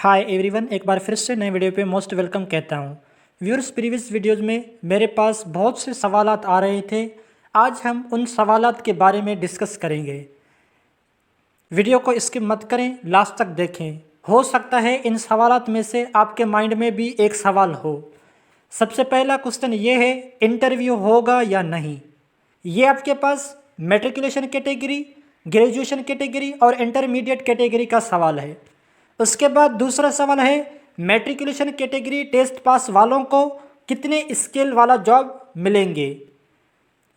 Hi everyone, एक बार फिर से नए वीडियो पे मोस्ट वेलकम कहता हूँ। व्यूअर्स, प्रीवियस वीडियोज़ में मेरे पास बहुत से सवालात आ रहे थे। आज हम उन सवालात के बारे में डिस्कस करेंगे। वीडियो को स्किप मत करें, लास्ट तक देखें। हो सकता है इन सवालात में से आपके माइंड में भी एक सवाल हो। सबसे पहला क्वेश्चन ये है, इंटरव्यू होगा या नहीं। ये आपके पास मैट्रिकुलेशन कैटेगरी, ग्रेजुएशन कैटेगरी और इंटरमीडिएट कैटेगरी का सवाल है। उसके बाद दूसरा सवाल है, मैट्रिकुलेशन कैटेगरी टेस्ट पास वालों को कितने स्केल वाला जॉब मिलेंगे।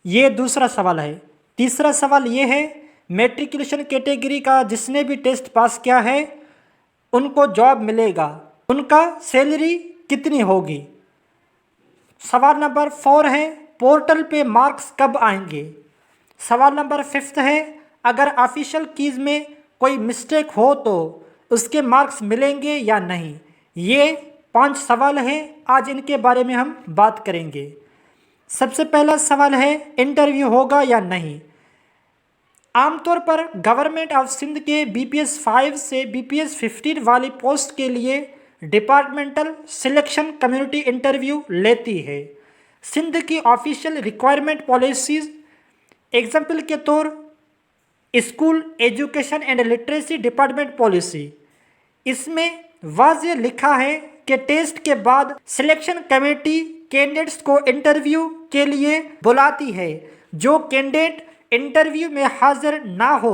ये दूसरा सवाल है। तीसरा सवाल ये है, मैट्रिकुलेशन कैटेगरी का जिसने भी टेस्ट पास किया है उनको जॉब मिलेगा, उनका सैलरी कितनी होगी। सवाल नंबर 4 है, पोर्टल पे मार्क्स कब आएंगे। सवाल नंबर 5 है, अगर ऑफिशियल कीज में कोई मिस्टेक हो तो उसके मार्क्स मिलेंगे या नहीं। ये 5 सवाल हैं, आज इनके बारे में हम बात करेंगे। सबसे पहला सवाल है, इंटरव्यू होगा या नहीं। आमतौर पर गवर्नमेंट ऑफ सिंध के BPS 5 से BPS 15 वाली पोस्ट के लिए डिपार्टमेंटल सिलेक्शन कम्युनिटी इंटरव्यू लेती है। सिंध की ऑफिशियल रिक्वायरमेंट पॉलिसीज एग्जाम्पल के तौर school education and literacy department policy, इसमें वाज़ेह लिखा है कि टेस्ट के बाद सिलेक्शन कमेटी कैंडिडेट्स को इंटरव्यू के लिए बुलाती है। जो कैंडिडेट इंटरव्यू में हाजिर ना हो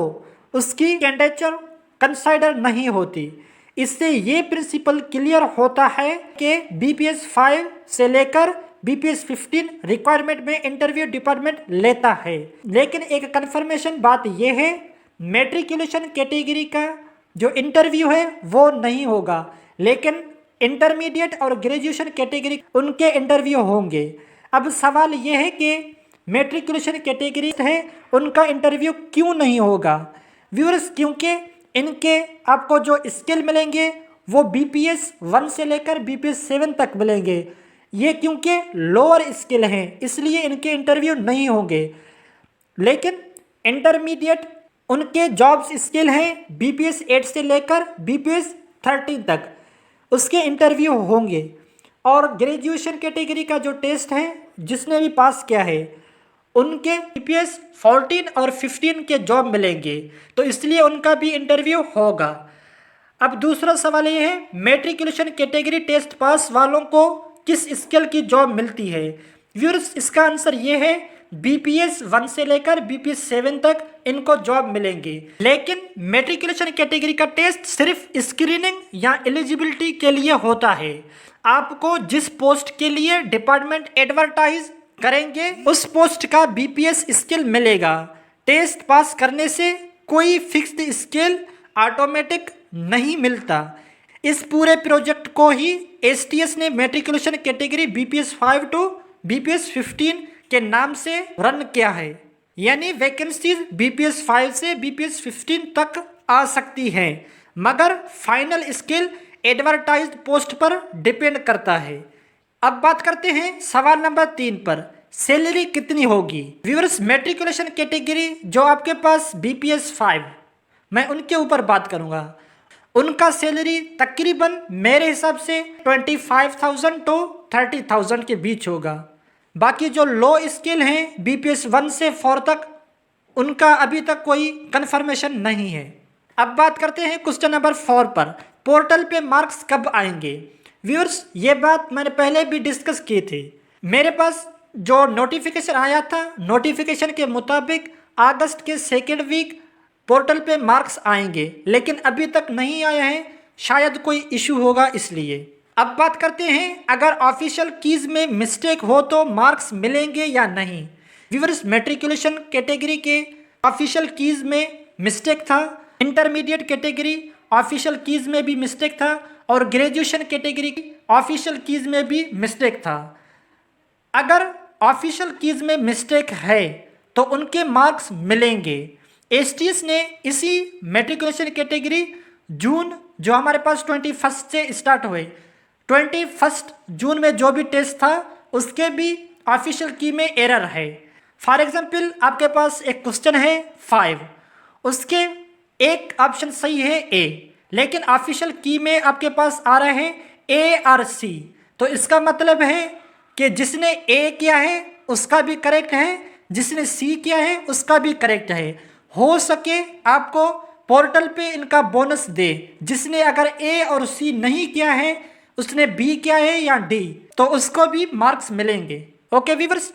उसकी कैंडिडेचर कंसिडर नहीं होती। इससे ये प्रिंसिपल क्लियर होता है कि BPS 5 से लेकर BPS 15 रिक्वायरमेंट में इंटरव्यू डिपार्टमेंट लेता है। लेकिन एक कन्फर्मेशन बात यह है, मैट्रिकुलेशन कैटेगरी का जो इंटरव्यू है वो नहीं होगा, लेकिन इंटरमीडिएट और ग्रेजुएशन कैटेगरी उनके इंटरव्यू होंगे। अब सवाल ये है कि मैट्रिकुलेशन कैटेगरी है उनका इंटरव्यू क्यों नहीं होगा। व्यूअर्स, क्योंकि इनके आपको जो स्किल मिलेंगे वो BPS 1 से लेकर BPS 7 तक मिलेंगे। ये क्योंकि लोअर स्किल हैं इसलिए इनके इंटरव्यू नहीं होंगे। लेकिन इंटरमीडिएट उनके जॉब्स स्किल हैं BPS 8 से लेकर BPS 13 तक, उसके इंटरव्यू होंगे। और ग्रेजुएशन कैटेगरी का जो टेस्ट है जिसने भी पास किया है उनके BPS 14 और 15 के जॉब मिलेंगे, तो इसलिए उनका भी इंटरव्यू होगा। अब दूसरा सवाल ये है, मैट्रिकुलेशन कैटेगरी टेस्ट पास वालों को किस स्किल की जॉब मिलती है। व्यूअर्स, इसका आंसर ये है, BPS 1 से लेकर BPS 7 तक इनको जॉब मिलेंगे। लेकिन मैट्रिकुलेशन कैटेगरी का टेस्ट सिर्फ स्क्रीनिंग या एलिजिबिलिटी के लिए होता है। आपको जिस पोस्ट के लिए डिपार्टमेंट एडवर्टाइज करेंगे उस पोस्ट का BPS स्किल मिलेगा। टेस्ट पास करने से कोई फिक्स्ड स्किल ऑटोमेटिक नहीं मिलता। इस पूरे प्रोजेक्ट को ही STS ने matriculation category BPS 5 to BPS 15 के नाम से रन किया है। यानी वैकेंसीज BPS 5 से BPS 15 तक आ सकती हैं, मगर फाइनल स्किल एडवर्टाइज्ड पोस्ट पर डिपेंड करता है। अब बात करते हैं सवाल नंबर 3 पर, सैलरी कितनी होगी। व्यूअर्स, मैट्रिकुलेशन कैटेगरी जो आपके पास BPS 5, मैं उनके ऊपर बात करूंगा। उनका सैलरी तकरीबन मेरे हिसाब से 25,000 to 30,000 के बीच होगा। बाकी जो लो स्किल हैं BPS 1 से 4 तक, उनका अभी तक कोई कंफर्मेशन नहीं है। अब बात करते हैं क्वेश्चन नंबर 4 पर, पोर्टल पे मार्क्स कब आएंगे। व्यूअर्स, ये बात मैंने पहले भी डिस्कस की थी। मेरे पास जो नोटिफिकेशन आया था, नोटिफिकेशन के मुताबिक अगस्त के 2nd वीक पोर्टल पे मार्क्स आएंगे, लेकिन अभी तक नहीं आया है, शायद कोई इशू होगा इसलिए। अब बात करते हैं, अगर ऑफिशियल कीज में मिस्टेक हो तो मार्क्स मिलेंगे या नहीं। व्यूअर्स, मैट्रिकुलेशन कैटेगरी के ऑफिशियल कीज में मिस्टेक था, इंटरमीडिएट कैटेगरी ऑफिशियल कीज में भी मिस्टेक था और ग्रेजुएशन कैटेगरी ऑफिशियल कीज में भी मिस्टेक था। अगर ऑफिशियल कीज में मिस्टेक है तो उनके मार्क्स मिलेंगे। STS ने इसी मैट्रिकुलेशन कैटेगरी जून, जो हमारे पास 21 से स्टार्ट हुए, 21 जून में जो भी टेस्ट था उसके भी ऑफिशियल की में एरर है। फॉर एग्जाम्पल, आपके पास एक क्वेश्चन है 5, उसके एक ऑप्शन सही है A, लेकिन ऑफिशियल की में आपके पास आ रहे हैं ए और सी। तो इसका मतलब है कि जिसने ए किया है उसका भी करेक्ट है, जिसने सी किया है उसका भी करेक्ट है। हो सके आपको पोर्टल पे इनका बोनस दे, जिसने अगर ए और सी नहीं किया है, उसने बी किया है या डी, तो उसको भी मार्क्स मिलेंगे। ओके व्यूअर्स,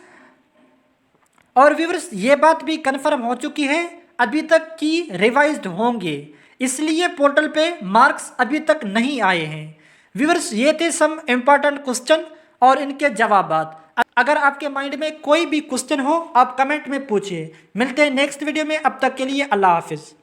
और व्यूअर्स ये बात भी कंफर्म हो चुकी है अभी तक की रिवाइज्ड होंगे, इसलिए पोर्टल पे मार्क्स अभी तक नहीं आए हैं। व्यूअर्स ये थे सम इम्पॉर्टेंट क्वेश्चन और इनके जवाबात। अगर आपके माइंड में कोई भी क्वेश्चन हो आप कमेंट में पूछिए। मिलते हैं नेक्स्ट वीडियो में, अब तक के लिए अल्लाह हाफिज़।